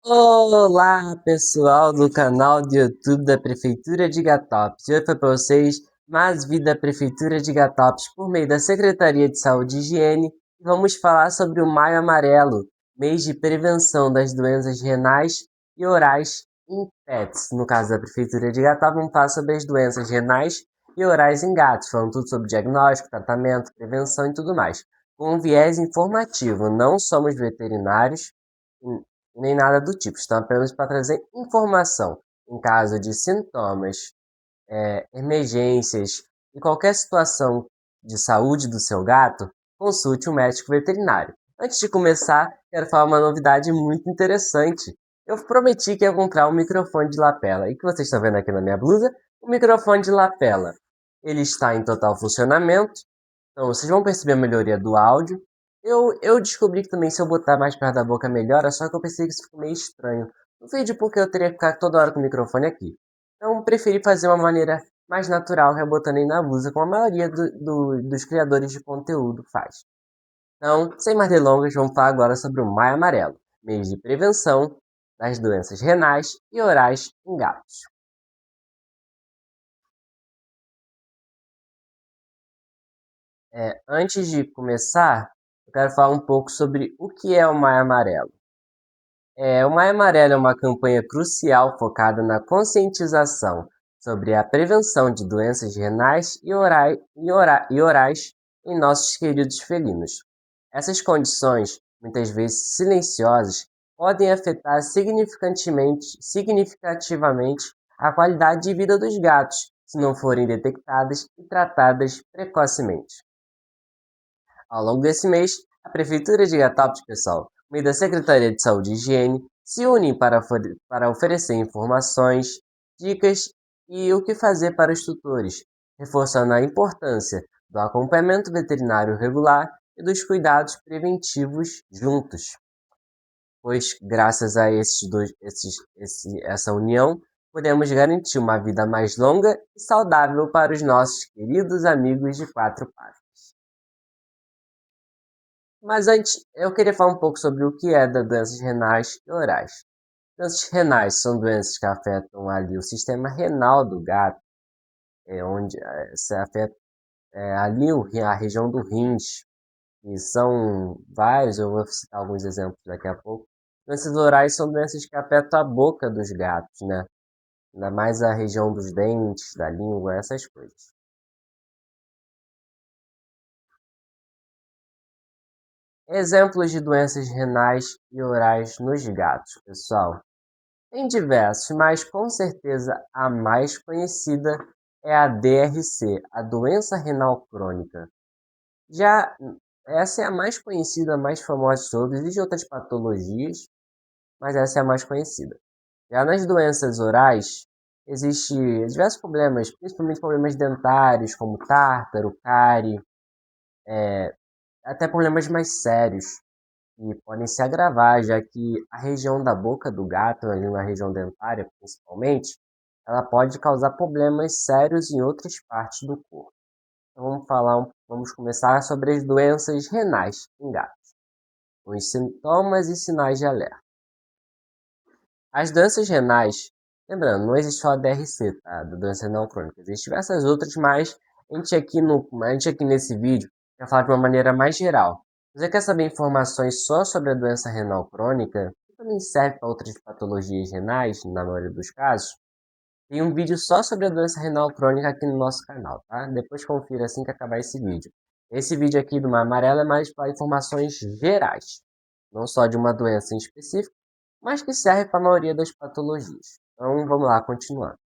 Olá, pessoal do canal do YouTube da Prefeitura de Iguatopes. Eu foi para vocês mais vídeo da Prefeitura de Iguatopes por meio da Secretaria de Saúde e Higiene. E vamos falar sobre o Maio Amarelo, mês de prevenção das doenças renais e orais em pets. No caso da Prefeitura de Iguatopes, vamos falar sobre as doenças renais e orais em gatos, falando tudo sobre diagnóstico, tratamento, prevenção e tudo mais. Com um viés informativo, não somos veterinários nem nada do tipo. Estão apenas para trazer informação em caso de sintomas, emergências e qualquer situação de saúde do seu gato, consulte um médico veterinário. Antes de começar, quero falar uma novidade muito interessante. Eu prometi que ia comprar um microfone de lapela. E o que vocês estão vendo aqui na minha blusa? O microfone de lapela. Ele está em total funcionamento. Então, vocês vão perceber a melhoria do áudio. Eu descobri que também se eu botar mais perto da boca melhora, só que eu pensei que isso ficou meio estranho no vídeo porque eu teria que ficar toda hora com o microfone aqui. Então preferi fazer uma maneira mais natural, rebotando aí na blusa, como a maioria dos criadores de conteúdo faz. Então, sem mais delongas, vamos falar agora sobre o Maio Amarelo, mês de prevenção das doenças renais e orais em gatos. Antes de começar, eu quero falar um pouco sobre o que é o Maio Amarelo. O Maio Amarelo é uma campanha crucial focada na conscientização sobre a prevenção de doenças renais e orais em nossos queridos felinos. Essas condições, muitas vezes silenciosas, podem afetar significativamente a qualidade de vida dos gatos, se não forem detectadas e tratadas precocemente. Ao longo desse mês, a Prefeitura de Iguatopes, pessoal, por meio da Secretaria de Saúde e Higiene, se unem para oferecer informações, dicas e o que fazer para os tutores, reforçando a importância do acompanhamento veterinário regular e dos cuidados preventivos juntos, pois graças a essa união, podemos garantir uma vida mais longa e saudável para os nossos queridos amigos de quatro patas. Mas antes, eu queria falar um pouco sobre o que é das doenças renais e orais. Doenças renais são doenças que afetam ali o sistema renal do gato, onde se afeta ali a região do rins, e são vários, eu vou citar alguns exemplos daqui a pouco. Doenças orais são doenças que afetam a boca dos gatos, né? Ainda mais a região dos dentes, da língua, essas coisas. Exemplos de doenças renais e orais nos gatos, pessoal. Tem diversos, mas com certeza a mais conhecida é a DRC, a doença renal crônica. Já essa é a mais conhecida, a mais famosa de todas. Existem outras patologias, mas essa é a mais conhecida. Já nas doenças orais, existem diversos problemas, principalmente problemas dentários, como tártaro, cárie, até problemas mais sérios, que podem se agravar, já que a região da boca do gato, ali na região dentária principalmente, ela pode causar problemas sérios em outras partes do corpo. Então vamos começar sobre as doenças renais em gatos, os sintomas e sinais de alerta. As doenças renais, lembrando, não existe só a DRC, tá? Da doença renal crônica, existem diversas outras, mas a gente aqui nesse vídeo vai falar de uma maneira mais geral. Você quer saber informações só sobre a doença renal crônica, que também serve para outras patologias renais, na maioria dos casos? Tem um vídeo só sobre a doença renal crônica aqui no nosso canal, tá? Depois confira assim que acabar esse vídeo. Esse vídeo aqui do Mar Amarelo é mais para informações gerais, não só de uma doença em específico, mas que serve para a maioria das patologias. Então vamos lá, continuando.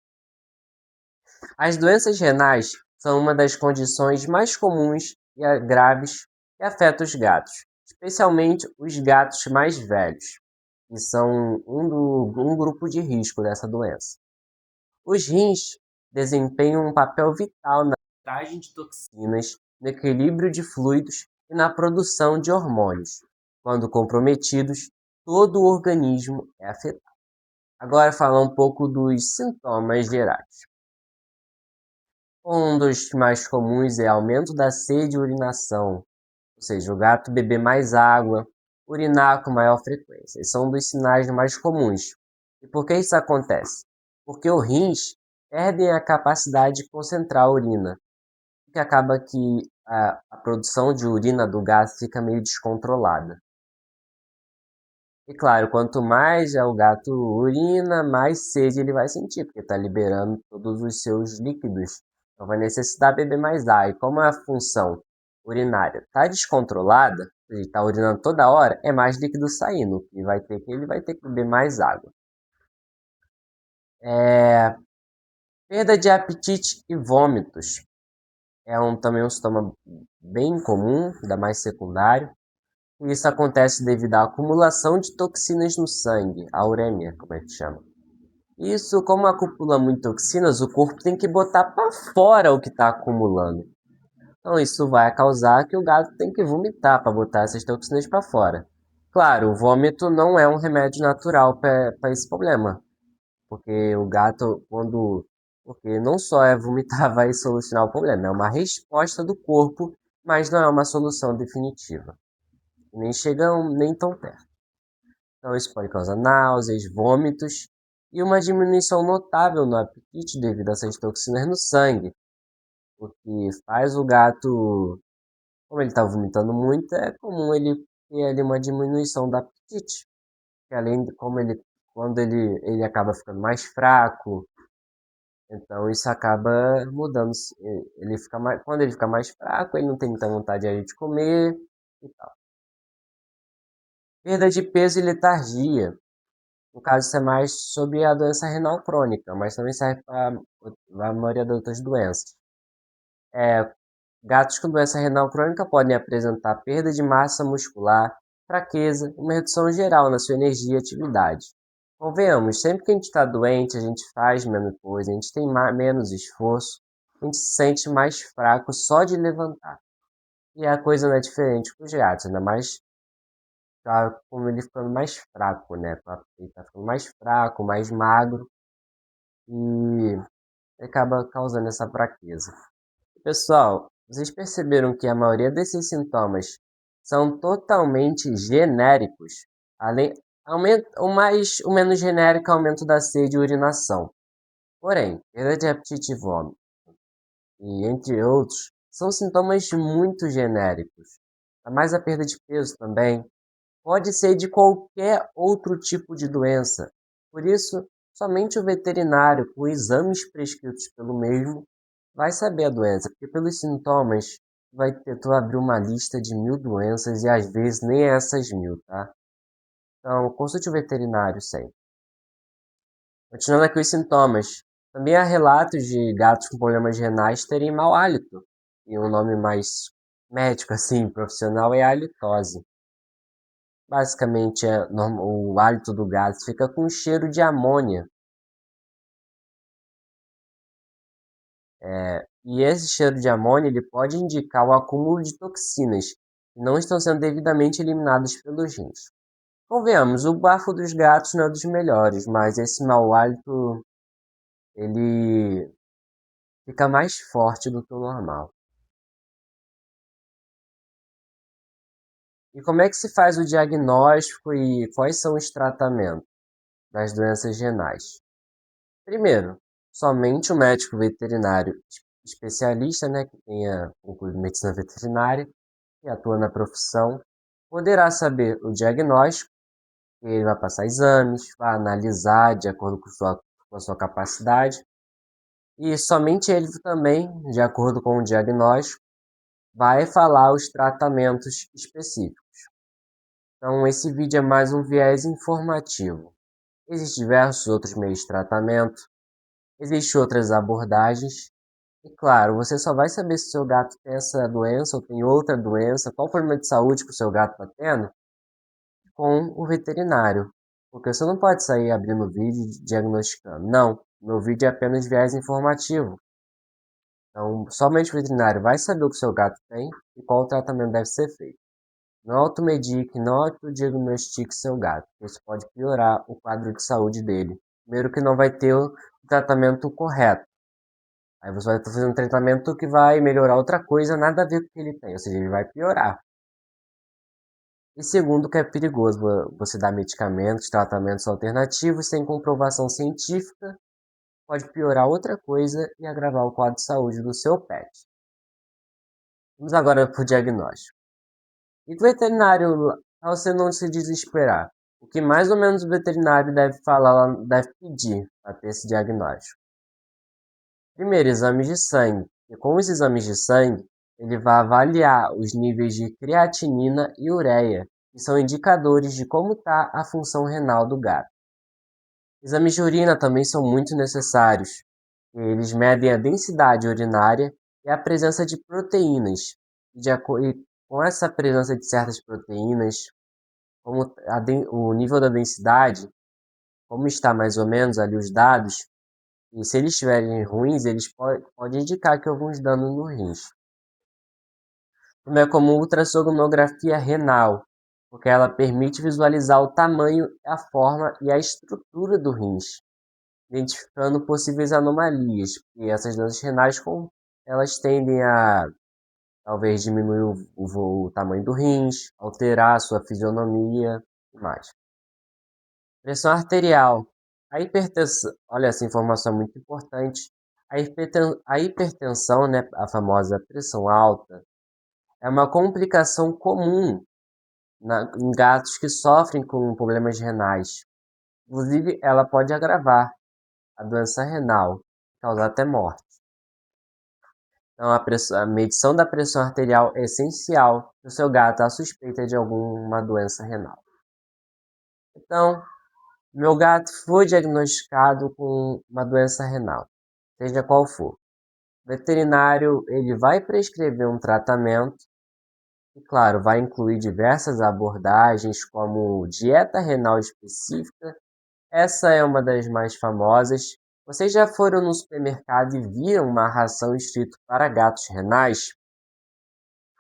As doenças renais são uma das condições mais comuns e graves que afetam os gatos, especialmente os gatos mais velhos, que são um grupo de risco dessa doença. Os rins desempenham um papel vital na filtragem de toxinas, no equilíbrio de fluidos e na produção de hormônios. Quando comprometidos, todo o organismo é afetado. Agora falar um pouco dos sintomas gerais. Um dos mais comuns é aumento da sede e urinação, ou seja, o gato beber mais água, urinar com maior frequência. Esses são um dos sinais mais comuns. E por que isso acontece? Porque os rins perdem a capacidade de concentrar a urina, que acaba que a produção de urina do gato fica meio descontrolada. E claro, quanto mais o gato urina, mais sede ele vai sentir, porque está liberando todos os seus líquidos. Então vai necessitar beber mais água. E como a função urinária está descontrolada, ele está urinando toda hora, é mais líquido saindo. E ele vai ter que beber mais água. Perda de apetite e vômitos. Também um sintoma bem comum, ainda mais secundário. E isso acontece devido à acumulação de toxinas no sangue, a uremia, como é que chama. Isso, como acumula muito toxinas, o corpo tem que botar para fora o que está acumulando. Então isso vai causar que o gato tem que vomitar para botar essas toxinas para fora. Claro, o vômito não é um remédio natural para esse problema, porque o gato, porque não só é vomitar vai solucionar o problema, é uma resposta do corpo, mas não é uma solução definitiva. Nem chegam nem tão perto. Então isso pode causar náuseas, vômitos e uma diminuição notável no apetite devido a essas toxinas no sangue, o que faz o gato, como ele está vomitando muito, é comum ele ter ali uma diminuição do apetite, que além de como quando ele acaba ficando mais fraco, então isso acaba mudando, quando ele fica mais fraco, ele não tem muita vontade de comer e tal. Perda de peso e letargia. No caso, isso é mais sobre a doença renal crônica, mas também serve para a maioria das outras doenças. Gatos com doença renal crônica podem apresentar perda de massa muscular, fraqueza e uma redução geral na sua energia e atividade. Convenhamos, sempre que a gente está doente, a gente faz menos coisa, a gente tem menos esforço, a gente se sente mais fraco só de levantar. E a coisa não é diferente com os gatos, ainda mais como ele ficando mais fraco, né? Ele está ficando mais fraco, mais magro e acaba causando essa fraqueza. Pessoal, vocês perceberam que a maioria desses sintomas são totalmente genéricos? Além, o menos genérico é o aumento da sede e urinação. Porém, perda de apetite e vômito, e entre outros, são sintomas muito genéricos. Mais a perda de peso também, pode ser de qualquer outro tipo de doença. Por isso, somente o veterinário, com exames prescritos pelo mesmo, vai saber a doença, porque pelos sintomas tu abrir uma lista de 1000 doenças e às vezes nem essas 1000, tá? Então, consulte o veterinário sempre. Continuando aqui os sintomas. Também há relatos de gatos com problemas renais terem mau hálito. E um nome mais médico, assim, profissional, é halitose. Basicamente, o hálito do gato fica com cheiro de amônia. E esse cheiro de amônia ele pode indicar o acúmulo de toxinas que não estão sendo devidamente eliminadas pelos rins. Convenhamos, o bafo dos gatos não é dos melhores, mas esse mau hálito ele fica mais forte do que o normal. E como é que se faz o diagnóstico e quais são os tratamentos das doenças renais? Primeiro, somente o médico veterinário especialista, né, que tenha concluído medicina veterinária e atua na profissão, poderá saber o diagnóstico, ele vai passar exames, vai analisar de acordo com a sua capacidade, e somente ele também, de acordo com o diagnóstico, vai falar os tratamentos específicos. Então, esse vídeo é mais um viés informativo. Existem diversos outros meios de tratamento, existem outras abordagens, e claro, você só vai saber se seu gato tem essa doença ou tem outra doença, qual o problema de saúde que o seu gato está tendo, com o veterinário. Porque você não pode sair abrindo vídeo e diagnosticando. Não, meu vídeo é apenas viés informativo. Então, somente o veterinário vai saber o que o seu gato tem e qual o tratamento deve ser feito. Não automedique, não autodiagnostique seu gato. Isso pode piorar o quadro de saúde dele. Primeiro que não vai ter o tratamento correto. Aí você vai estar fazendo um tratamento que vai melhorar outra coisa, nada a ver com o que ele tem. Ou seja, ele vai piorar. E segundo, que é perigoso você dar medicamentos, tratamentos alternativos sem comprovação científica, pode piorar outra coisa e agravar o quadro de saúde do seu pet. Vamos agora para o diagnóstico. E o veterinário, para você não se desesperar, o que mais ou menos o veterinário deve falar, deve pedir para ter esse diagnóstico? Primeiro, exames de sangue. E com os exames de sangue, ele vai avaliar os níveis de creatinina e ureia, que são indicadores de como está a função renal do gato. Exames de urina também são muito necessários. Eles medem a densidade urinária e a presença de proteínas. E com essa presença de certas proteínas, como o nível da densidade, como está mais ou menos ali os dados, e se eles estiverem ruins, eles podem indicar que houve uns danos no rins. Também é comum ultrassonografia renal, porque ela permite visualizar o tamanho, a forma e a estrutura do rins, identificando possíveis anomalias. E essas doenças renais, elas tendem a talvez diminuir o tamanho do rins, alterar a sua fisionomia e mais. Pressão arterial. A hipertensão, olha, essa informação é muito importante. A hipertensão, né, a famosa pressão alta, é uma complicação comum em gatos que sofrem com problemas renais. Inclusive, ela pode agravar a doença renal, causar até morte. Então, a medição da pressão arterial é essencial se o seu gato há suspeita de alguma doença renal. Então, meu gato foi diagnosticado com uma doença renal, seja qual for. O veterinário ele vai prescrever um tratamento e, claro, vai incluir diversas abordagens, como dieta renal específica. Essa é uma das mais famosas. Vocês já foram no supermercado e viram uma ração escrita para gatos renais?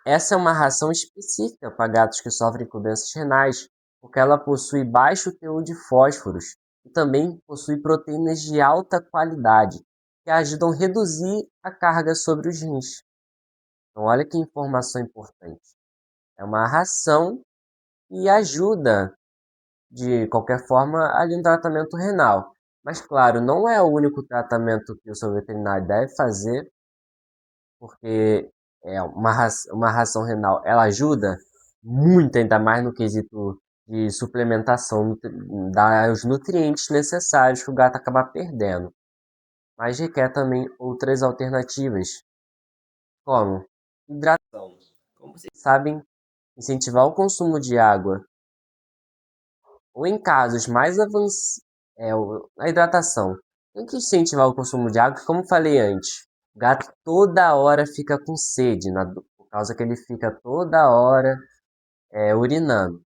Essa é uma ração específica para gatos que sofrem com doenças renais, porque ela possui baixo teor de fósforos e também possui proteínas de alta qualidade, que ajudam a reduzir a carga sobre os rins. Então, olha que informação importante. É uma ração que ajuda, de qualquer forma, ali no tratamento renal. Mas, claro, não é o único tratamento que o seu veterinário deve fazer, porque uma ração renal ela ajuda muito, ainda mais no quesito de suplementação, dar os nutrientes necessários que o gato acaba perdendo. Mas requer também outras alternativas, como hidratação. Como vocês sabem, incentivar o consumo de água, ou em casos mais avançados, a hidratação. Tem que incentivar o consumo de água, como falei antes. O gato toda hora fica com sede, por causa que ele fica toda hora urinando.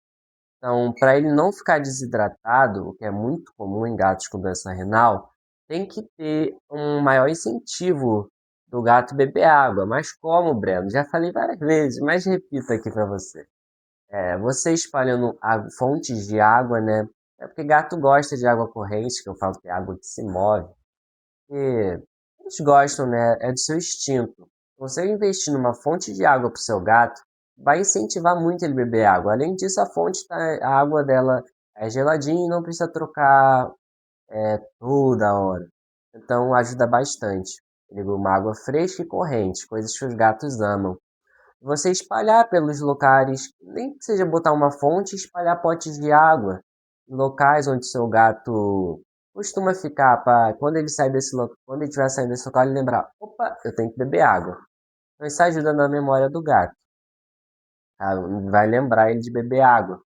Então, para ele não ficar desidratado, o que é muito comum em gatos com doença renal, tem que ter um maior incentivo do gato beber água. Mas como, Breno? Já falei várias vezes, mas repito aqui para você. Você espalhando fontes de água, né? É porque gato gosta de água corrente, que eu falo que é água que se move. E eles gostam, né? É do seu instinto. Você investir numa fonte de água para o seu gato vai incentivar muito ele beber água. Além disso, a água dela é geladinha e não precisa trocar toda hora. Então ajuda bastante. Ele bebe uma água fresca e corrente, coisas que os gatos amam. Você espalhar pelos locais, nem que seja botar uma fonte e espalhar potes de água em locais onde seu gato costuma ficar, para quando ele sair quando ele estiver saindo desse local, ele lembrar, opa, eu tenho que beber água. Então isso ajuda na memória do gato, tá? Vai lembrar ele de beber água.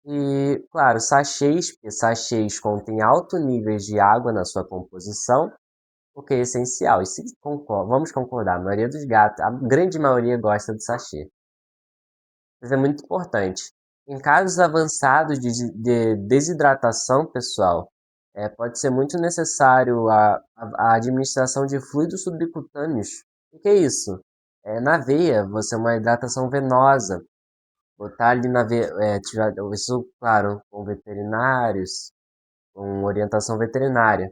E, claro, sachês, porque sachês contêm alto níveis de água na sua composição, o que é essencial. E se vamos concordar, a maioria dos gatos, a grande maioria gosta de sachê. Mas é muito importante. Em casos avançados de desidratação, pessoal, pode ser muito necessário a administração de fluidos subcutâneos. O que é isso? Na veia, você uma hidratação venosa. Botar ali na veia, isso, claro, com veterinários, com orientação veterinária.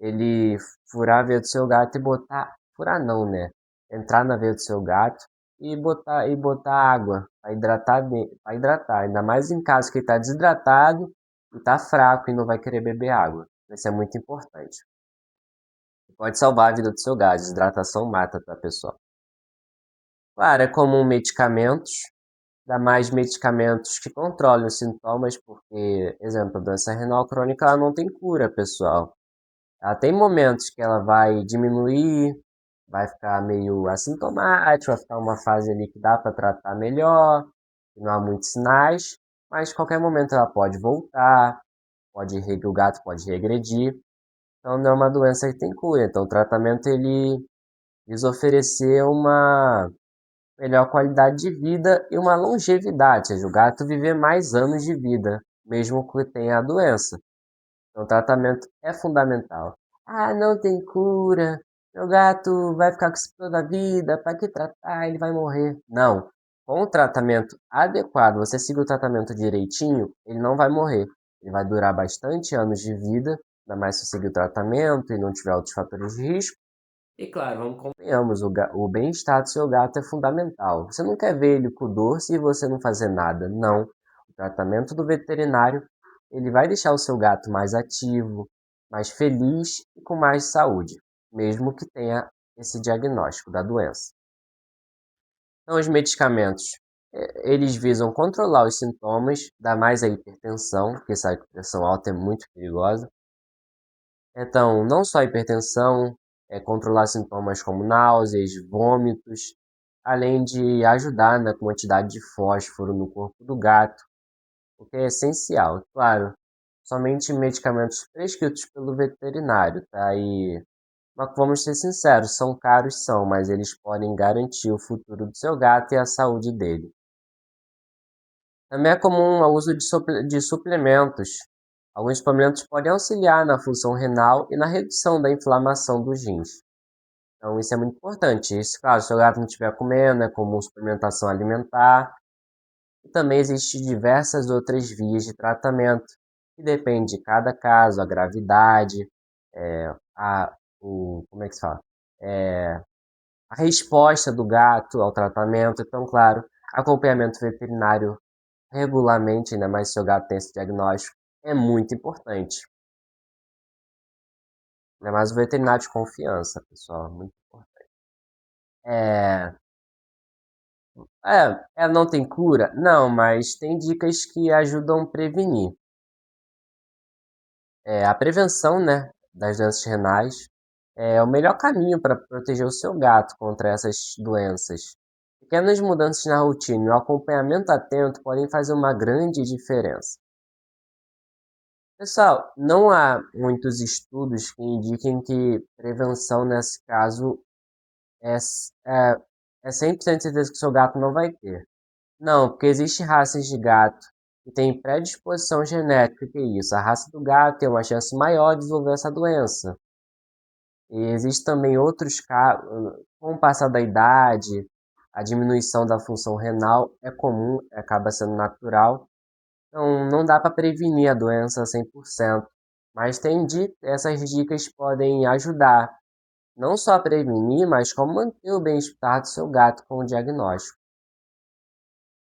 Ele furar a veia do seu gato e botar, furar não, né? Entrar na veia do seu gato e botar água para hidratar. Ainda mais em caso que ele está desidratado e está fraco e não vai querer beber água. Isso é muito importante. Pode salvar a vida do seu gato. Desidratação mata, tá, pessoal? Claro, é comum medicamentos, ainda mais medicamentos que controlam os sintomas, porque, exemplo, a doença renal crônica ela não tem cura, pessoal. Ela tem momentos que ela vai diminuir, vai ficar meio assintomático, vai ficar uma fase ali que dá para tratar melhor, que não há muitos sinais, mas a qualquer momento ela pode voltar, o gato pode regredir. Então não é uma doença que tem cura. Então o tratamento ele visa oferecer uma melhor qualidade de vida e uma longevidade, ou seja, o gato viver mais anos de vida, mesmo que tenha a doença. Então, o tratamento é fundamental. Ah, não tem cura. Meu gato vai ficar com isso toda a vida. Para que tratar? Ele vai morrer. Não. Com o tratamento adequado, você seguir o tratamento direitinho, ele não vai morrer. Ele vai durar bastante anos de vida, ainda mais se seguir o tratamento e não tiver outros fatores de risco. E claro, vamos convenhamos, o bem-estar do seu gato é fundamental. Você não quer ver ele com dor se você não fazer nada. Não. O tratamento do veterinário, ele vai deixar o seu gato mais ativo, mais feliz e com mais saúde, mesmo que tenha esse diagnóstico da doença. Então, os medicamentos, eles visam controlar os sintomas, dar mais a hipertensão, porque essa hipertensão alta é muito perigosa. Então, não só hipertensão, controlar sintomas como náuseas, vômitos, além de ajudar na quantidade de fósforo no corpo do gato, o que é essencial. Claro, somente medicamentos prescritos pelo veterinário, tá? Mas vamos ser sinceros, são caros, são, mas eles podem garantir o futuro do seu gato e a saúde dele. Também é comum o uso de suplementos. Alguns suplementos podem auxiliar na função renal e na redução da inflamação dos rins. Então, isso é muito importante. Isso, claro, se o seu gato não estiver comendo, é como suplementação alimentar. E também existem diversas outras vias de tratamento, que depende de cada caso, a gravidade, como é que se fala? É, a resposta do gato ao tratamento. Então, claro, acompanhamento veterinário regularmente, ainda mais se seu gato tem esse diagnóstico, é muito importante. Ainda mais o veterinário de confiança, pessoal, muito importante. É, não tem cura? Não, mas tem dicas que ajudam a prevenir. A prevenção, né, das doenças renais é o melhor caminho para proteger o seu gato contra essas doenças. Pequenas mudanças na rotina e o acompanhamento atento podem fazer uma grande diferença. Pessoal, não há muitos estudos que indiquem que prevenção nesse caso é, é 100% certeza que o seu gato não vai ter. Não, porque existe raças de gato que têm predisposição genética, que é isso. A raça do gato tem uma chance maior de desenvolver essa doença. E existe também outros casos, com o passar da idade, a diminuição da função renal é comum, acaba sendo natural. Então, não dá para prevenir a doença 100%, mas essas dicas podem ajudar, não só a prevenir, mas como manter o bem-estar do seu gato com o diagnóstico.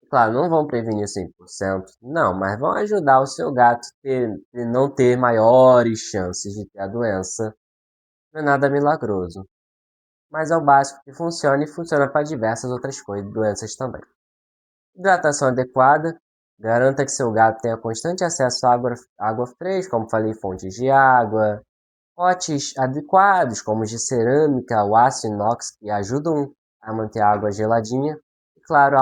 Claro, não vão prevenir 100%, não, mas vão ajudar o seu gato a não ter maiores chances de ter a doença. Não é nada milagroso, mas é o básico que funciona e funciona para diversas outras doenças também. Hidratação adequada. Garanta que seu gato tenha constante acesso à água fresca, como falei, fontes de água. Potes adequados, como os de cerâmica ou aço inox, que ajudam a manter a água geladinha. E, claro,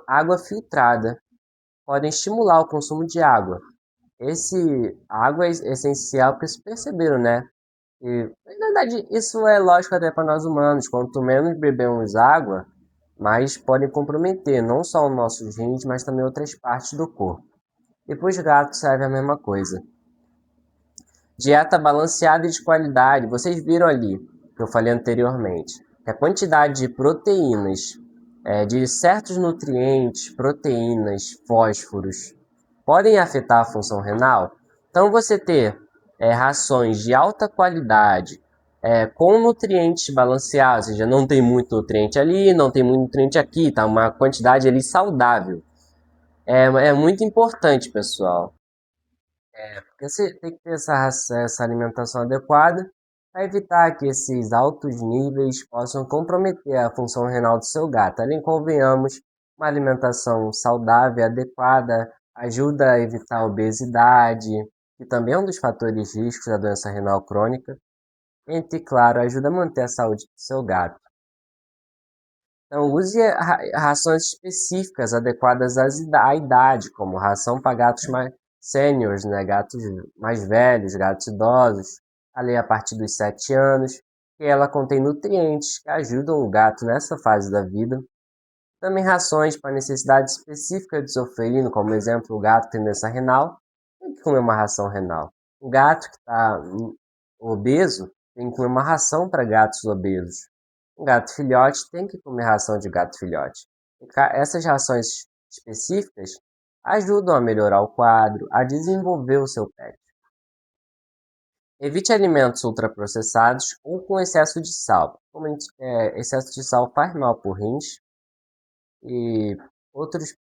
água filtrada. Podem estimular o consumo de água. A água é essencial porque vocês perceberam, né? E, na verdade, isso é lógico até para nós humanos. Quanto menos bebemos água, mais podem comprometer não só os nossos rins, mas também outras partes do corpo. E para os gatos serve a mesma coisa. Dieta balanceada e de qualidade. Vocês viram ali, que eu falei anteriormente, que a quantidade de proteínas, de certos nutrientes, proteínas, fósforos, podem afetar a função renal. Então você ter rações de alta qualidade, com nutrientes balanceados, ou seja, não tem muito nutriente ali, não tem muito nutriente aqui, tá uma quantidade ali saudável. É muito importante, pessoal, porque você tem que ter essa alimentação adequada para evitar que esses altos níveis possam comprometer a função renal do seu gato. Além, convenhamos, uma alimentação saudável e adequada ajuda a evitar a obesidade, que também é um dos fatores de risco da doença renal crônica. Entre, claro, ajuda a manter a saúde do seu gato. Então, use rações específicas adequadas à idade, como ração para gatos mais sêniores, né? Gatos mais velhos, gatos idosos, ali a partir dos 7 anos, que ela contém nutrientes que ajudam o gato nessa fase da vida. Também rações para necessidades específicas do seu felino, como exemplo, o gato tem doença renal, tem que comer uma ração renal. O gato que está obeso tem que comer uma ração para gatos obesos. Um gato filhote tem que comer ração de gato filhote. Essas rações específicas ajudam a melhorar o quadro, a desenvolver o seu pet. Evite alimentos ultraprocessados ou com excesso de sal. Excesso de sal faz mal para o rins e outros,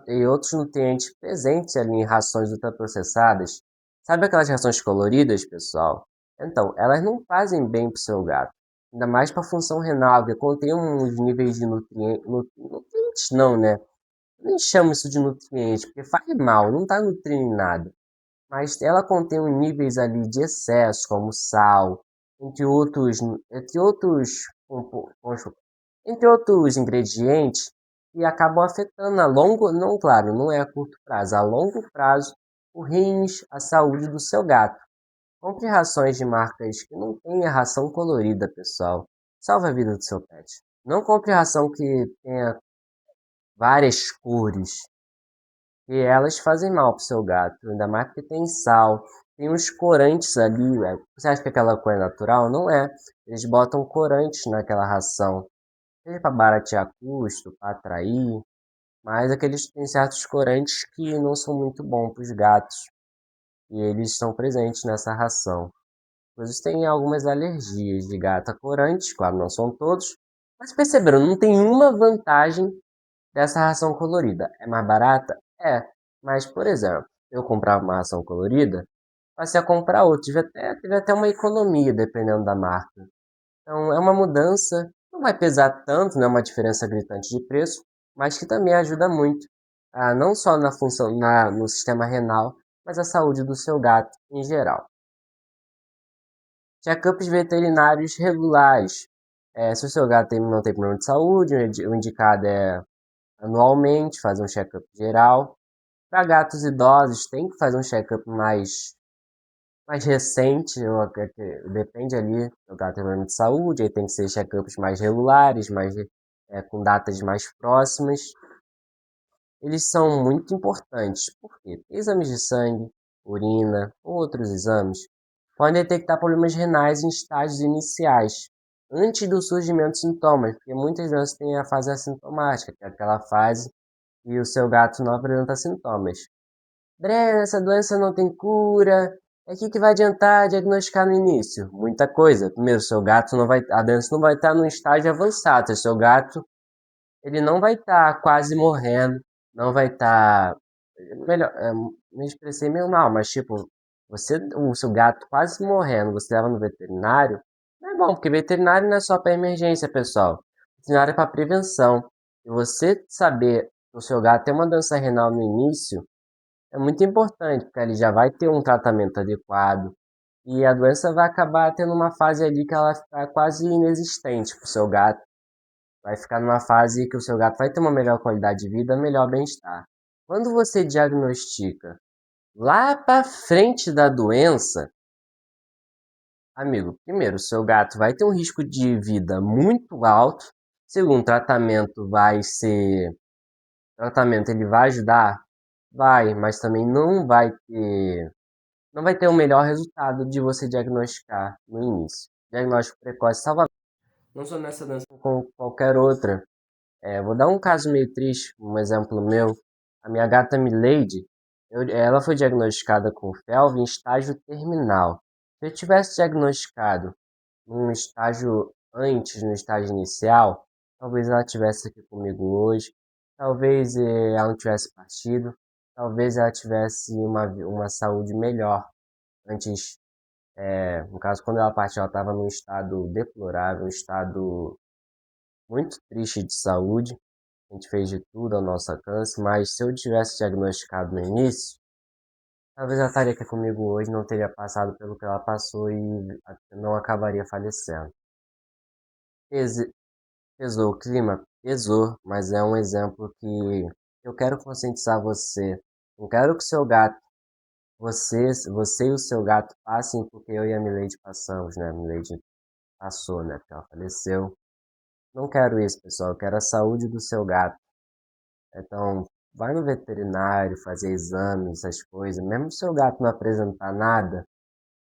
e outros nutrientes presentes ali em rações ultraprocessadas. Sabe aquelas rações coloridas, pessoal? Então, elas não fazem bem para o seu gato. Ainda mais para a função renal, que contém uns níveis de nutrientes não, né? Eu nem chamo isso de nutriente, porque faz mal, não está nutrindo nada. Mas ela contém níveis ali de excesso, como sal, entre outros, entre outros, entre outros ingredientes, que acabam afetando a longo, não, claro, não é a curto prazo, a longo prazo, o rins, a saúde do seu gato. Compre rações de marcas que não tenha ração colorida, pessoal. Salva a vida do seu pet. Não compre ração que tenha várias cores, e elas fazem mal pro seu gato, ainda mais porque tem sal, tem uns corantes ali. Você acha que aquela cor é natural? Não é. Eles botam corantes naquela ração, seja para baratear custo, para atrair, mas aqueles têm certos corantes que não são muito bons para os gatos e eles estão presentes nessa ração. Inclusive tem algumas alergias de gato a corantes, claro, não são todos, mas perceberam, não tem uma vantagem dessa ração colorida. É mais barata? É. Mas, por exemplo, eu comprava uma ração colorida, passei a comprar outra. Tive até uma economia, dependendo da marca. Então, é uma mudança, não vai pesar tanto, não é uma diferença gritante de preço, mas que também ajuda muito, não só na função, no sistema renal, mas a saúde do seu gato em geral. Check-ups veterinários regulares. Se o seu gato não tem problema de saúde, o indicado é anualmente, fazer um check-up geral. Para gatos idosos, tem que fazer um check-up mais recente, depende ali do gato tem problema de saúde, aí tem que ser check-ups mais regulares, com datas mais próximas. Eles são muito importantes, porque exames de sangue, urina, ou outros exames, podem detectar problemas renais em estágios iniciais, antes do surgimento de sintomas, porque muitas doenças têm a fase assintomática, que é aquela fase e o seu gato não apresenta sintomas. Breno, essa doença não tem cura. O que vai adiantar diagnosticar no início? Muita coisa. Primeiro, seu gato não vai, a doença não vai estar num estágio avançado. O seu gato, ele não vai estar quase morrendo, não vai estar, melhor, me expressei meio mal, mas tipo, o seu gato quase morrendo, você leva no veterinário, não é bom, porque veterinário não é só para emergência, pessoal. Veterinário é para prevenção. E você saber que o seu gato tem uma doença renal no início, é muito importante, porque ele já vai ter um tratamento adequado e a doença vai acabar tendo uma fase ali que ela vai ficar quase inexistente para o seu gato. Vai ficar numa fase que o seu gato vai ter uma melhor qualidade de vida, melhor bem-estar. Quando você diagnostica lá para frente da doença, amigo, primeiro, o seu gato vai ter um risco de vida muito alto. Segundo, tratamento ele vai ajudar? Vai, mas também não vai ter o melhor resultado de você diagnosticar no início. Diagnóstico precoce salva. Não só nessa doença como qualquer outra. Vou dar um caso meio triste, um exemplo meu. A minha gata Milady, ela foi diagnosticada com FeLV em estágio terminal. Se eu tivesse diagnosticado num estágio antes, no estágio inicial, talvez ela estivesse aqui comigo hoje, talvez ela não tivesse partido, talvez ela tivesse uma saúde melhor antes. No caso, quando ela partiu, ela estava num estado deplorável, um estado muito triste de saúde. A gente fez de tudo ao nosso alcance, mas se eu tivesse diagnosticado no início, talvez ela estaria aqui comigo hoje, não teria passado pelo que ela passou e não acabaria falecendo. Pese- Pesou o clima? Pesou, mas é um exemplo que eu quero conscientizar você. Não quero que o seu gato, você e o seu gato passem porque eu e a Milady passamos, né? A Milady passou, né? Porque ela faleceu. Não quero isso, pessoal. Eu quero a saúde do seu gato. Então, vai no veterinário fazer exames, essas coisas. Mesmo se o seu gato não apresentar nada,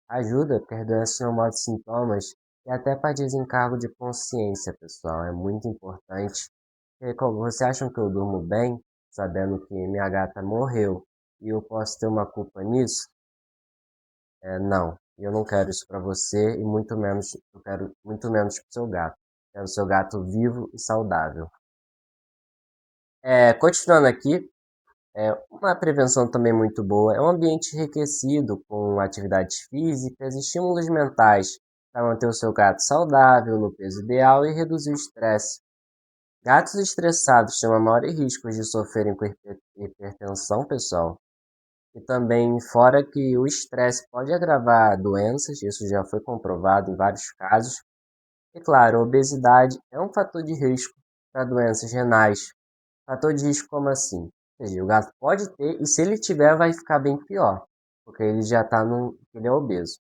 ajuda, porque as doenças não mostram sintomas e até para desencargo de consciência, pessoal. É muito importante. Porque como você acha que eu durmo bem, sabendo que minha gata morreu e eu posso ter uma culpa nisso? Não. Eu não quero isso para você e muito menos, eu quero muito menos para o seu gato. Quero o seu gato vivo e saudável. Continuando aqui, uma prevenção também muito boa é um ambiente enriquecido com atividades físicas e estímulos mentais para manter o seu gato saudável, no peso ideal e reduzir o estresse. Gatos estressados têm maiores riscos de sofrerem com hipertensão, pessoal. E também, fora que o estresse pode agravar doenças, isso já foi comprovado em vários casos. E claro, a obesidade é um fator de risco para doenças renais. Fator de risco como assim? Ou seja, o gato pode ter e se ele tiver vai ficar bem pior, porque ele já está ele é obeso.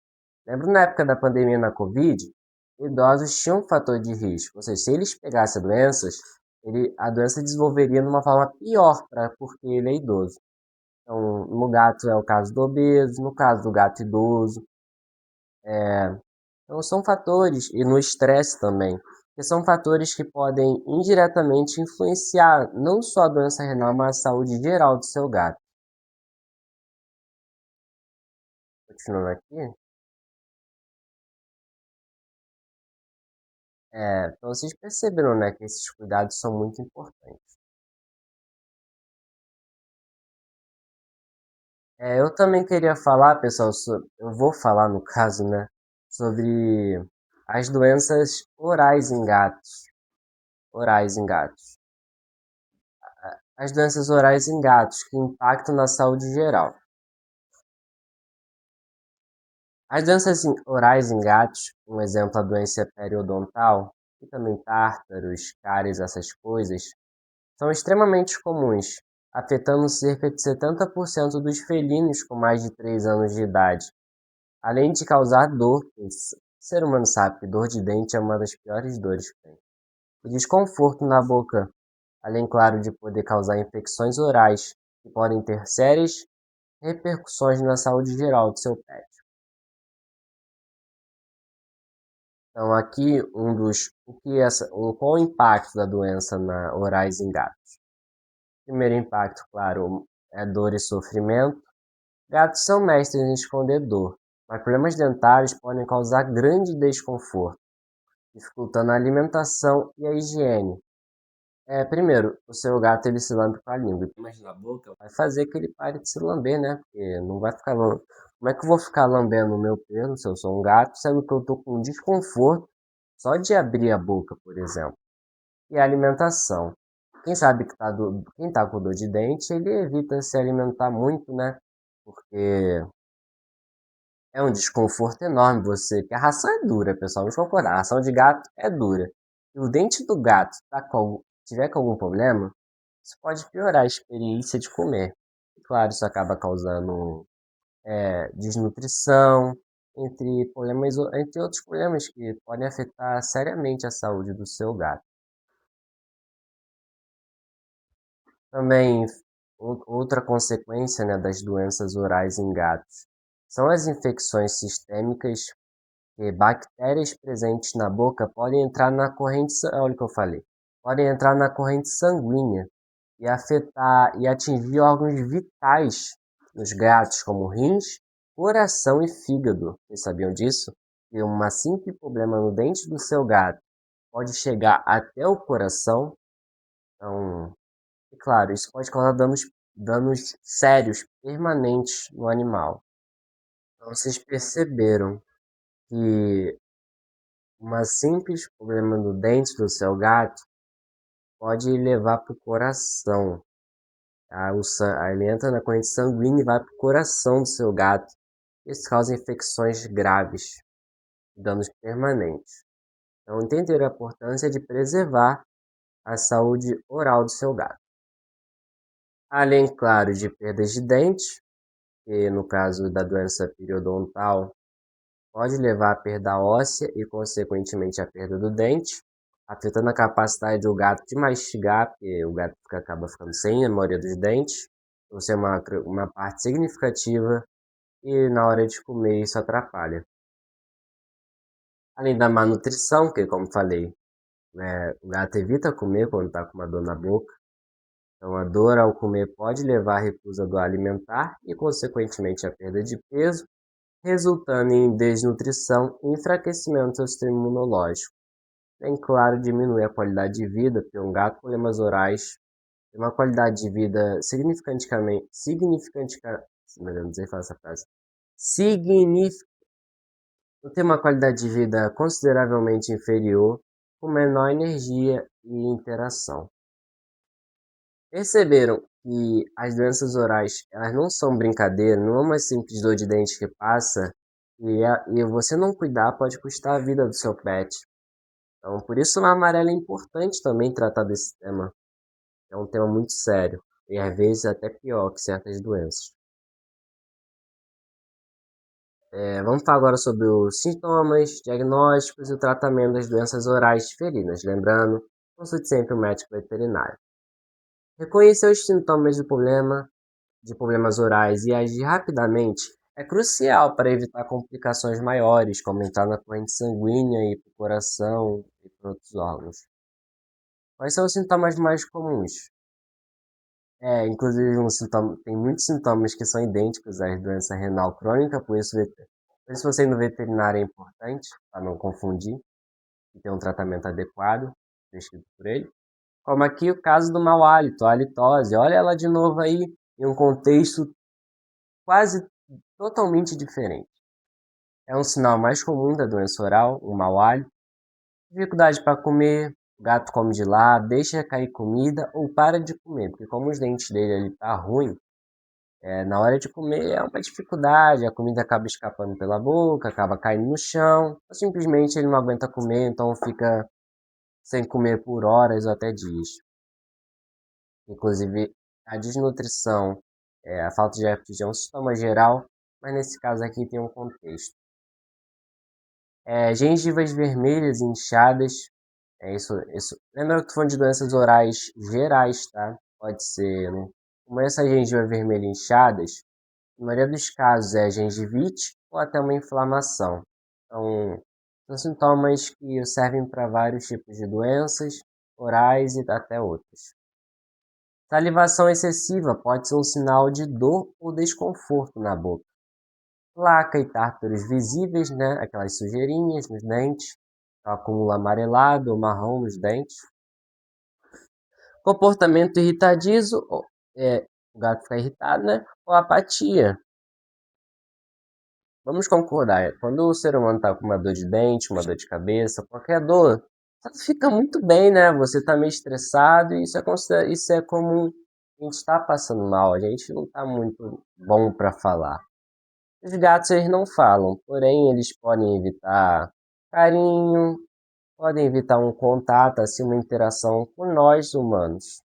Lembro na época da pandemia na Covid, idosos tinham um fator de risco, ou seja, se eles pegassem doenças, a doença desenvolveria de uma forma pior porque ele é idoso. Então, no gato é o caso do obeso, no caso do gato idoso. Então, são fatores, e no estresse também, que são fatores que podem indiretamente influenciar não só a doença renal, mas a saúde geral do seu gato. Continuando aqui, então vocês perceberam, né, que esses cuidados são muito importantes. Eu também queria falar, pessoal, eu vou falar no caso, né, sobre as doenças orais em gatos. Orais em gatos. As doenças orais em gatos que impactam na saúde geral. As doenças orais em gatos, um exemplo a doença periodontal, e também tártaros, cáries, essas coisas, são extremamente comuns, afetando cerca de 70% dos felinos com mais de 3 anos de idade, além de causar dor, o ser humano sabe que dor de dente é uma das piores dores que tem, e desconforto na boca, além, claro, de poder causar infecções orais, que podem ter sérias repercussões na saúde geral do seu pet. Então, aqui qual o impacto da doença na orais em gatos? Primeiro impacto, claro, é dor e sofrimento. Gatos são mestres em esconder dor, mas problemas dentários podem causar grande desconforto, dificultando a alimentação e a higiene. Primeiro, o seu gato ele se lambe com a língua. Mas na boca vai fazer que ele pare de se lamber, né? Porque não vai ficar. Como é que eu vou ficar lambendo o meu pelo se eu sou um gato, sendo que eu tô com desconforto só de abrir a boca, por exemplo? E a alimentação. Quem tá com dor de dente, ele evita se alimentar muito, né? Porque é um desconforto enorme que a ração é dura, pessoal, vamos concordar, a ração de gato é dura. E o dente do gato tiver com algum problema, isso pode piorar a experiência de comer. E claro, isso acaba causando desnutrição, entre outros problemas que podem afetar seriamente a saúde do seu gato. Também, outra consequência, né, das doenças orais em gatos são as infecções sistêmicas, que bactérias presentes na boca podem entrar na corrente, olha o que eu falei, podem entrar na corrente sanguínea e afetar e atingir órgãos vitais nos gatos, como rins, coração e fígado. Vocês sabiam disso? que um simples problema no dente do seu gato pode chegar até o coração. Então, é claro, isso pode causar danos sérios, permanentes no animal. Então, vocês perceberam que um simples problema no dente do seu gato pode levar para o coração. Tá? Ele entra na corrente sanguínea e vai para o coração do seu gato. Isso causa infecções graves, danos permanentes. Então, entender a importância de preservar a saúde oral do seu gato. Além, claro, de perdas de dentes, que no caso da doença periodontal pode levar à perda óssea e, consequentemente, à perda do dente, afetando a capacidade do gato de mastigar, porque o gato acaba ficando sem a maioria dos dentes, ou seja, uma parte significativa, e na hora de comer isso atrapalha. Além da má nutrição, que como falei, o gato evita comer quando está com uma dor na boca, então a dor ao comer pode levar à recusa do alimentar e, consequentemente, à perda de peso, resultando em desnutrição e enfraquecimento do sistema imunológico. Bem claro, diminui a qualidade de vida, porque um gato com problemas orais tem uma qualidade de vida não sei falar essa frase, tem uma qualidade de vida consideravelmente inferior, com menor energia e interação. Perceberam que as doenças orais elas não são brincadeira, não é uma simples dor de dente que passa e você não cuidar pode custar a vida do seu pet. Então, por isso na amarela é importante também tratar desse tema. É um tema muito sério e às vezes até pior que certas doenças. Vamos falar agora sobre os sintomas, diagnósticos e o tratamento das doenças orais felinas. Lembrando, consulte sempre o médico veterinário. Reconhecer os sintomas de problemas orais e agir rapidamente é crucial para evitar complicações maiores, como entrar na corrente sanguínea e para o coração e para outros órgãos. Quais são os sintomas mais comuns? Inclusive, tem muitos sintomas que são idênticos à doença renal crônica, por isso você ir no veterinário é importante, para não confundir, e ter um tratamento adequado, prescrito por ele. Como aqui o caso do mau hálito, a halitose. Olha ela de novo aí, em um contexto quase totalmente diferente. É um sinal mais comum da doença oral, o mau hálito. Dificuldade para comer, o gato come de lado, deixa cair comida ou para de comer, porque como os dentes dele ali tá ruim, na hora de comer é uma dificuldade, a comida acaba escapando pela boca, acaba caindo no chão, ou simplesmente ele não aguenta comer, então fica sem comer por horas ou até dias. Inclusive, a desnutrição, a falta de apetite é um sintoma geral, mas nesse caso aqui tem um contexto. Gengivas vermelhas inchadas, isso. Lembra que eu tô falando de doenças orais gerais, tá? Pode ser, né? Como essa gengiva vermelha inchadas, na maioria dos casos é gengivite ou até uma inflamação. Então, são sintomas que servem para vários tipos de doenças orais e até outros. Salivação excessiva pode ser um sinal de dor ou desconforto na boca. Placa e tártaros visíveis, né? Aquelas sujeirinhas nos dentes, acúmulo amarelado ou marrom nos dentes. Comportamento irritadiço, o gato fica irritado, né? Ou apatia. Vamos concordar, quando o ser humano está com uma dor de dente, uma dor de cabeça, qualquer dor, fica muito bem, né? Você está meio estressado e isso é comum. A gente está passando mal, a gente não está muito bom para falar. Os gatos eles não falam, porém eles podem evitar carinho, podem evitar um contato, assim, uma interação com nós humanos.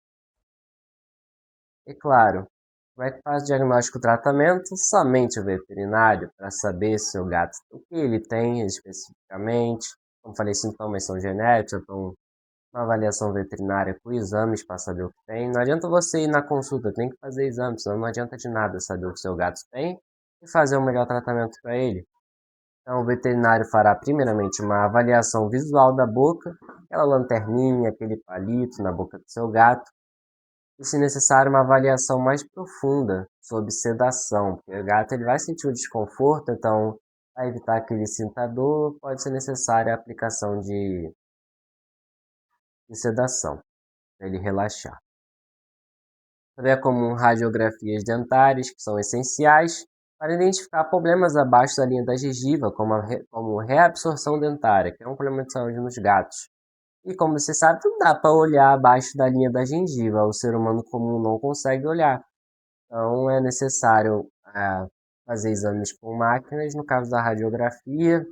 E claro, como é que faz o diagnóstico e tratamento? Somente o veterinário para saber se o gato, o que ele tem especificamente. Como falei, sintomas são genéticos, então uma avaliação veterinária com exames para saber o que tem. Não adianta você ir na consulta, tem que fazer exames, senão não adianta de nada saber o que seu gato tem e fazer o melhor tratamento para ele. Então, o veterinário fará primeiramente uma avaliação visual da boca, aquela lanterninha, aquele palito na boca do seu gato, e, se necessário, uma avaliação mais profunda sobre sedação, porque o gato ele vai sentir o desconforto, então Para evitar que ele sinta dor, pode ser necessária a aplicação de sedação, para ele relaxar. Também é comum radiografias dentárias, que são essenciais para identificar problemas abaixo da linha da gengiva, como reabsorção dentária, que é um problema de saúde nos gatos. E como você sabe, não dá para olhar abaixo da linha da gengiva, o ser humano comum não consegue olhar. Então é necessário fazer exames com máquinas, no caso da radiografia.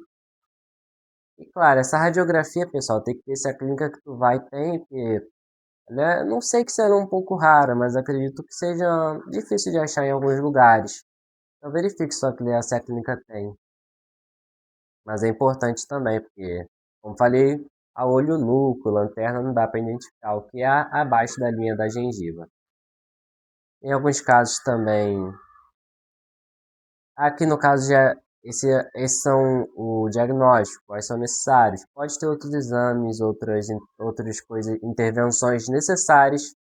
E claro, essa radiografia, pessoal, tem que ver se a clínica que tu vai tem, porque né, não sei que será um pouco rara, mas acredito que seja difícil de achar em alguns lugares. Então verifique só se a clínica tem. Mas é importante também, porque, como falei, a olho nu, com lanterna, não dá para identificar o que é abaixo da linha da gengiva. Em alguns casos também, aqui no caso já esses são o diagnóstico, quais são necessários. Pode ter outros exames, outras coisas, intervenções necessárias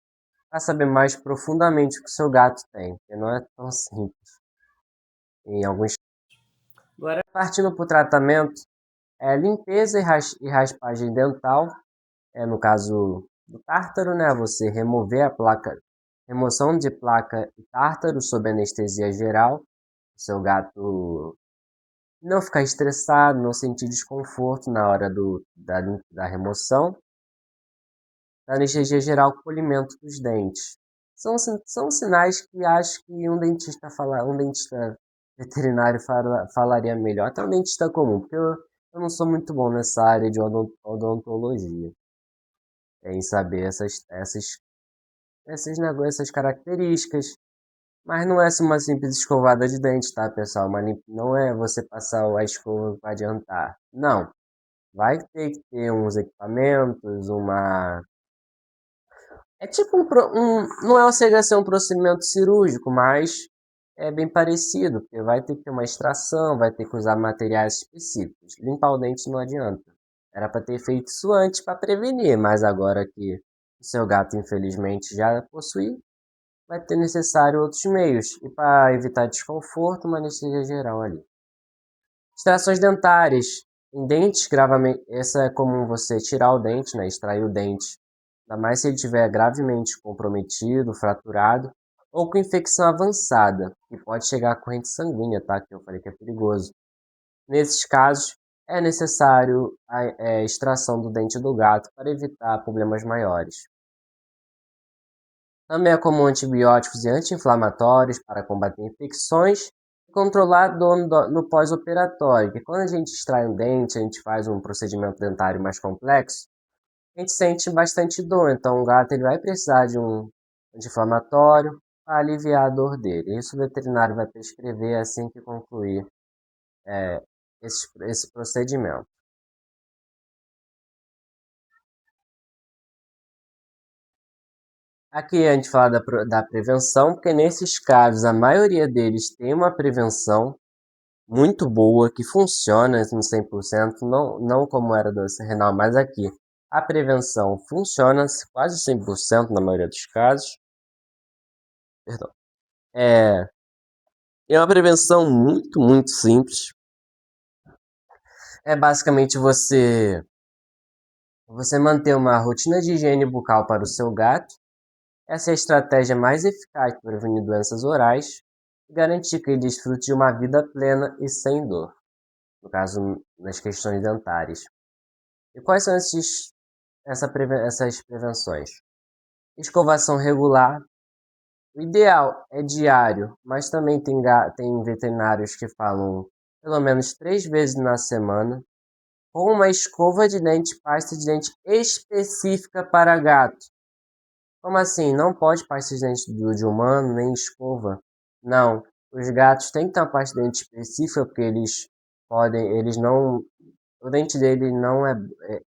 para saber mais profundamente o que o seu gato tem, porque não é tão simples em alguns. Agora, partindo para o tratamento, limpeza e raspagem dental, no caso do tártaro, né? Você remover a placa, remoção de placa e tártaro sob anestesia geral, o seu gato não ficar estressado, não sentir desconforto na hora da remoção. Da anestesia geral, polimento dos dentes. São sinais que acho que um dentista veterinário falaria melhor, até um dentista comum, porque eu não sou muito bom nessa área de odontologia, em saber essas características. Mas não é uma simples escovada de dente, tá, pessoal? Não é você passar a escova que vai adiantar. Não. Vai ter que ter uns equipamentos, é tipo não chega a ser um procedimento cirúrgico, mas é bem parecido, porque vai ter que ter uma extração, vai ter que usar materiais específicos. Limpar o dente não adianta. Era para ter feito isso antes para prevenir, mas agora que o seu gato infelizmente já possui, vai ter necessário outros meios. E para evitar desconforto, uma anestesia geral ali. Extrações dentárias. Em dentes gravemente. Essa é comum você tirar o dente, né? Extrair o dente. Ainda mais se ele estiver gravemente comprometido, fraturado, ou com infecção avançada, que pode chegar à corrente sanguínea, tá? Que eu falei que é perigoso. Nesses casos, é necessário a extração do dente do gato para evitar problemas maiores. Também é comum antibióticos e anti-inflamatórios para combater infecções e controlar a dor no pós-operatório, que quando a gente extrai um dente, a gente faz um procedimento dentário mais complexo, a gente sente bastante dor, então o gato ele vai precisar de um anti-inflamatório para aliviar a dor dele. Isso o veterinário vai prescrever assim que concluir esse procedimento. Aqui a gente fala da prevenção, porque nesses casos a maioria deles tem uma prevenção muito boa, que funciona no 100%, não como era doença renal, mas aqui a prevenção funciona quase 100% na maioria dos casos. Perdão. É, é uma prevenção muito, muito simples. É basicamente você manter uma rotina de higiene bucal para o seu gato. Essa é a estratégia mais eficaz para prevenir doenças orais e garantir que ele desfrute de uma vida plena e sem dor, no caso, nas questões dentárias. E quais são essas prevenções? Escovação regular. O ideal é diário, mas também tem veterinários que falam pelo menos 3 vezes na semana, com uma escova de dente, pasta de dente específica para gato. Como assim? Não pode pasta de dente de humano, nem escova? Não. Os gatos têm que ter uma pasta de dente específica, porque eles não, o dente dele não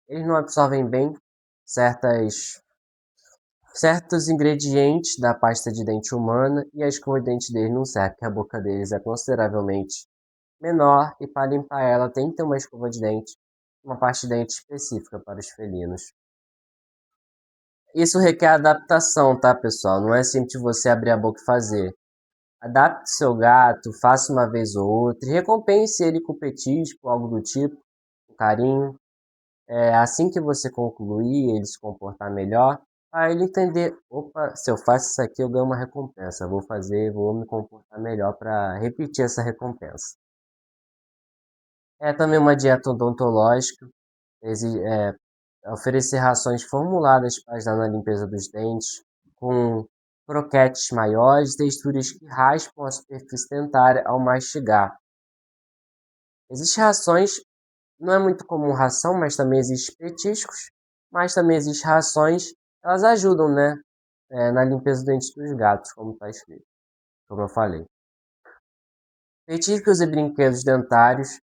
eles não absorvem bem certas certos ingredientes da pasta de dente humana e a escova de dente deles não serve, porque a boca deles é consideravelmente menor e para limpar ela tem que ter uma escova de dente, uma pasta de dente específica para os felinos. Isso requer adaptação, tá, pessoal? Não é simples você abrir a boca e fazer. Adapte seu gato, faça uma vez ou outra, e recompense ele com petisco, algo do tipo, com carinho. Assim que você concluir, ele se comportar melhor, aí ele entender, opa, se eu faço isso aqui eu ganho uma recompensa, vou fazer, vou me comportar melhor para repetir essa recompensa. É também uma dieta odontológica, oferecer rações formuladas para ajudar na limpeza dos dentes, com croquetes maiores, texturas que raspam a superfície dentária ao mastigar. Existem rações, não é muito comum ração, mas também existem petiscos, mas também existem rações, elas ajudam, né, na limpeza dos dentes dos gatos, como está escrito, como eu falei. Petiscos e brinquedos dentários.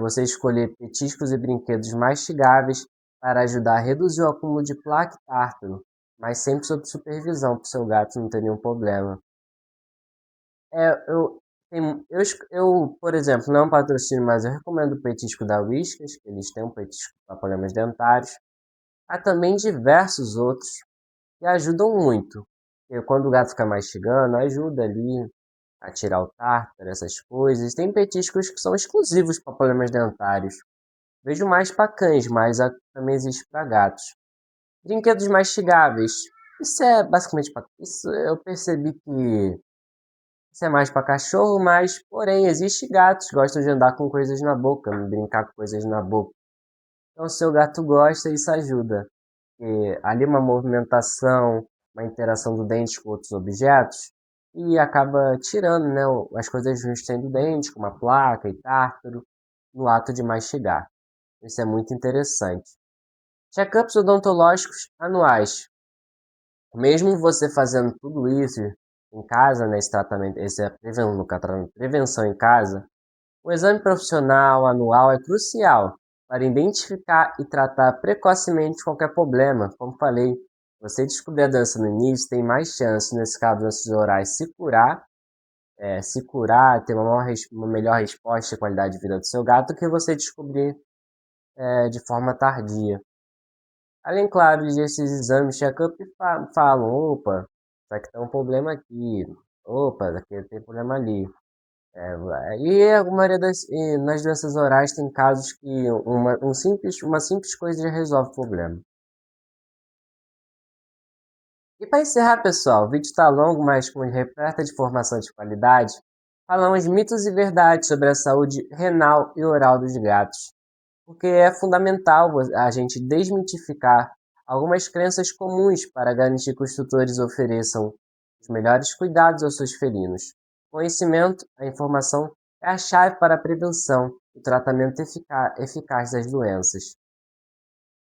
Você escolher petiscos e brinquedos mastigáveis para ajudar a reduzir o acúmulo de placa e tártaro, mas sempre sob supervisão para o seu gato não ter nenhum problema. Por exemplo, não é um patrocínio, mas eu recomendo o petisco da Whiskas, que eles têm um petisco para problemas dentários. Há também diversos outros que ajudam muito. E quando o gato fica mastigando, ajuda ali a tirar o tártaro, essas coisas. Tem petiscos que são exclusivos para problemas dentários. Vejo mais para cães, mas também existe para gatos. Brinquedos mastigáveis. Isso é basicamente para. Isso eu percebi que isso é mais para cachorro, mas porém existe gatos que gostam de andar com coisas na boca, brincar com coisas na boca. Então, se o gato gosta, isso ajuda. E ali uma movimentação, uma interação do dente com outros objetos e acaba tirando, né, as coisas ruins que tem do dente, como a placa e tártaro, no ato de mastigar. Isso é muito interessante. Check-ups odontológicos anuais. Mesmo você fazendo tudo isso em casa, né, esse tratamento, prevenção em casa, o exame profissional anual é crucial para identificar e tratar precocemente qualquer problema. Como falei, você descobrir a doença no início tem mais chance, nesse caso, doenças orais, se curar, ter uma melhor resposta e qualidade de vida do seu gato, do que você descobrir de forma tardia. Além, claro, desses exames check-up falam, opa, isso aqui tem um problema aqui, opa, aqui tem problema ali. Nas doenças orais tem casos que uma simples coisa já resolve o problema. E para encerrar, pessoal, o vídeo está longo, mas com repleto de informação de qualidade, falamos mitos e verdades sobre a saúde renal e oral dos gatos, porque é fundamental a gente desmitificar algumas crenças comuns para garantir que os tutores ofereçam os melhores cuidados aos seus felinos. Conhecimento, a informação é a chave para a prevenção e tratamento eficaz das doenças.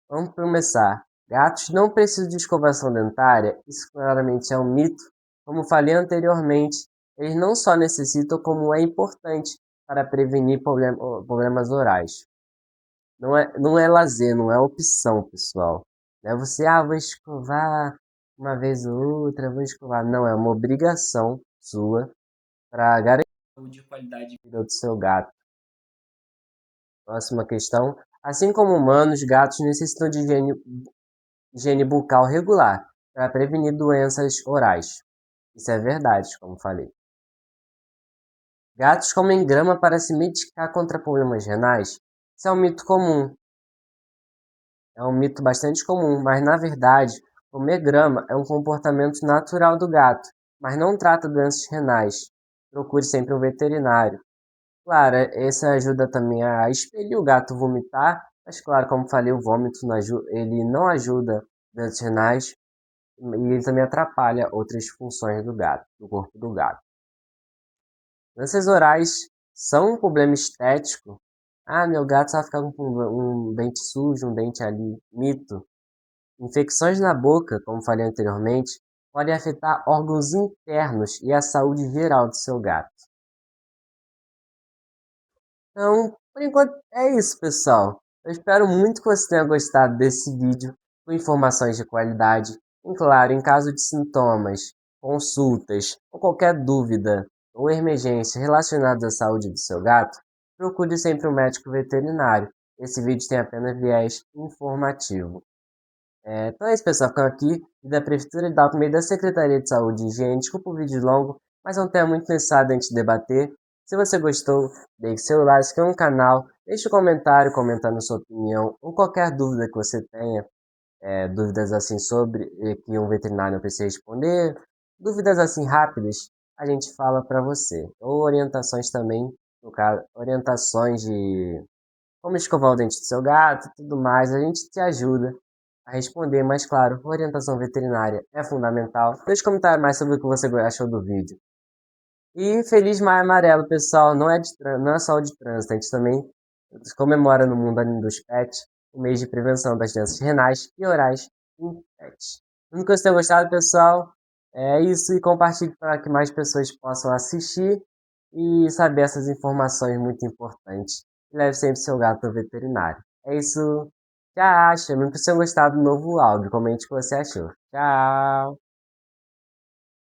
Vamos começar. Gatos não precisam de escovação dentária, isso claramente é um mito. Como falei anteriormente, eles não só necessitam, como é importante para prevenir problemas orais. Não é lazer, não é opção, pessoal. Não é você, vou escovar uma vez ou outra, vou escovar. Não, é uma obrigação sua para garantir a saúde e qualidade de vida do seu gato. Próxima questão. Assim como humanos, gatos necessitam de higiene bucal regular para prevenir doenças orais. Isso é verdade, como falei. Gatos comem grama para se medicar contra problemas renais? Isso é um mito comum. É um mito bastante comum, mas na verdade, comer grama é um comportamento natural do gato, mas não trata doenças renais. Procure sempre um veterinário. Claro, isso ajuda também a expelir o gato vomitar, mas claro, como falei, o vômito ele não ajuda doenças renais e ele também atrapalha outras funções do corpo do gato. Doenças orais são um problema estético. Meu gato só ficar com um dente sujo, um dente ali. Mito. Infecções na boca, como falei anteriormente, podem afetar órgãos internos e a saúde geral do seu gato. Então, por enquanto é isso, pessoal. Eu espero muito que você tenha gostado desse vídeo com informações de qualidade. E claro, em caso de sintomas, consultas ou qualquer dúvida ou emergência relacionada à saúde do seu gato, procure sempre um médico veterinário. Esse vídeo tem apenas viés informativo. Então é isso, pessoal. Ficando aqui da Prefeitura de Alto Meio da Secretaria de Saúde e Higiene. Desculpa o vídeo longo, mas é um tema muito necessário a gente debater. Se você gostou, deixe seu like, se inscreva no canal, deixe um comentário comentando sua opinião ou qualquer dúvida que você tenha, dúvidas assim sobre que um veterinário precisa responder, dúvidas assim rápidas, a gente fala para você. Ou orientações também, no caso, orientações de como escovar o dente do seu gato e tudo mais, a gente te ajuda a responder, mas claro, orientação veterinária é fundamental. Deixe um comentário mais sobre o que você achou do vídeo. E Feliz Maio Amarelo, pessoal, não é só o de trânsito, a gente também comemora no mundo dos pets o mês de prevenção das doenças renais e orais em pets. Espero que vocês tenham gostado, pessoal. É isso, e compartilhe para que mais pessoas possam assistir e saber essas informações muito importantes. E leve sempre seu gato ao veterinário. É isso. Tchau, espero que vocês tenham gostado do novo áudio. Comente o que você achou. Tchau.